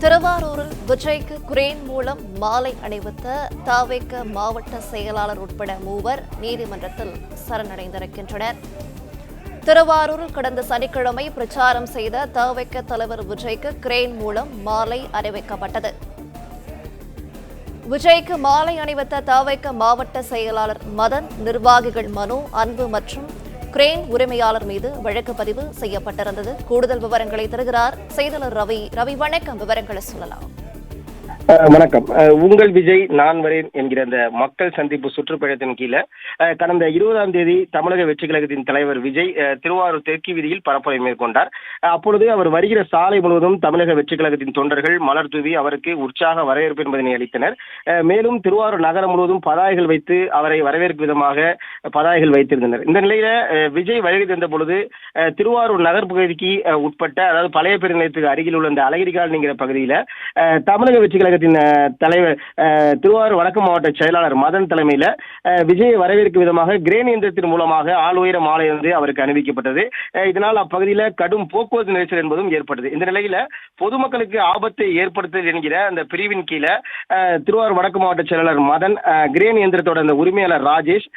திருவாரூரில் விஜய்க்கு கிரேன் மூலம் மாலை அணிவித்த தவேக மாவட்ட செயலாளர் உட்பட 3 நீதிமன்றத்தில் சரணடைந்திருக்கின்றனர். திருவாரூரில் கடந்த சனிக்கிழமை பிரச்சாரம் செய்த தவேக தலைவர் விஜய்க்கு கிரேன் மூலம் மாலை அணிவிக்கப்பட்டது. விஜய்க்கு மாலை அணிவித்த தவேக மாவட்ட செயலாளர் மதன், நிர்வாகிகள் மனு, அன்பு மற்றும் கிரேன் உரிமையாளர் மீது வழக்கு பதிவு செய்யப்பட்டிருந்தது. கூடுதல் விவரங்களை தருகிறார் செய்தியாளர் ரவி. வணக்கம், விவரங்களை சொல்லலாம். வணக்கம். உங்கள் விஜய் நான் வரேன் என்கிற அந்த மக்கள் சந்திப்பு சுற்றுப்பயணத்தின் கீழே கடந்த 20ஆம் தேதி தமிழக வெற்றி கழகத்தின் தலைவர் விஜய் திருவாரூர் தெற்கு வீதியில் பரப்புரை மேற்கொண்டார். அப்பொழுது அவர் வருகிற சாலை முழுவதும் தமிழக வெற்றி கழகத்தின் தொண்டர்கள் மலர் தூவி அவருக்கு உற்சாக வரவேற்பு என்பதனை அளித்தனர். மேலும் திருவாரூர் நகரம் முழுவதும் பதாகைகள் வைத்து அவரை வரவேற்கும் விதமாக பதாகைகள் வைத்திருந்தனர். இந்த நிலையில விஜய் வருகை தந்த பொழுது திருவாரூர் நகர் பகுதிக்கு உட்பட்ட, அதாவது பழைய பேருந்து நிலையத்துக்கு அருகில் உள்ள அந்த அழகிரிகால் என்கிற பகுதியில தமிழக வெற்றி கழக தலைவர் திருவாரூர் வடக்கு மாவட்ட செயலாளர் மதன் தலைமையில விஜயை வரவேற்கும் விதமாக கிரேன் இயந்திரத்தின் மூலமாக ஆள் உயர மாலை வந்து அவருக்கு அணிவிக்கப்பட்டது. இதனால் அப்பகுதியில் கடும் போக்குவரத்து நெரிசல் என்பதும் ஏற்பட்டது. இந்த நிலையில பொதுமக்களுக்கு ஆபத்தை ஏற்படுத்துதல் என்கிற அந்த பிரிவின் கீழே திருவாரூர் வடக்கு மாவட்ட செயலாளர் மதன், கிரேன் இயந்திரத்தோட அந்த உரிமையாளர் ராஜேஷ்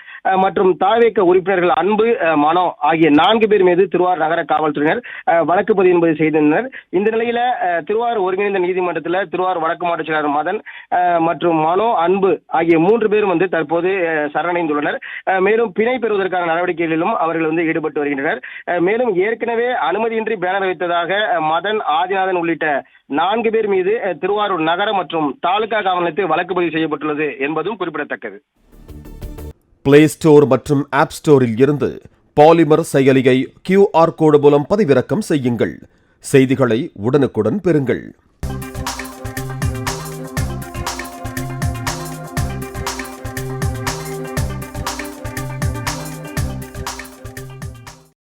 மற்றும் தாவேக உறுப்பினர்கள் அன்பு, மனோ ஆகிய 4 பேர் மீது திருவாரூர் நகர காவல்துறையினர் வழக்கு பதிவு என்பது செய்திருந்தனர். இந்த நிலையில திருவாரூர் ஒருங்கிணைந்த நீதிமன்றத்தில் திருவாரூர் வடக்கு மாவட்ட செயலாளர் மதன் மற்றும் மனோ, அன்பு ஆகிய 3 பேரும் வந்து தற்போது சரணடைந்துள்ளனர். மேலும் பிணை பெறுவதற்கான நடவடிக்கைகளிலும் அவர்கள் ஈடுபட்டு வருகின்றனர். மேலும் ஏற்கனவே அனுமதியின்றி பேனர் வைத்ததாக மதன், ஆதிநாதன் உள்ளிட்ட 4 பேர் மீது திருவாரூர் நகர மற்றும் தாலுகா காவல் நிலையத்தில் வழக்கு பதிவு செய்யப்பட்டுள்ளது என்பதும் குறிப்பிடத்தக்கது. பிளே ஸ்டோர் மற்றும் ஆப் ஸ்டோரில் இருந்து பாலிமர் செயலியை QR கோடு மூலம் பதிவிறக்கம் செய்யுங்கள். செய்திகளை உடனுக்குடன் பெறுங்கள்.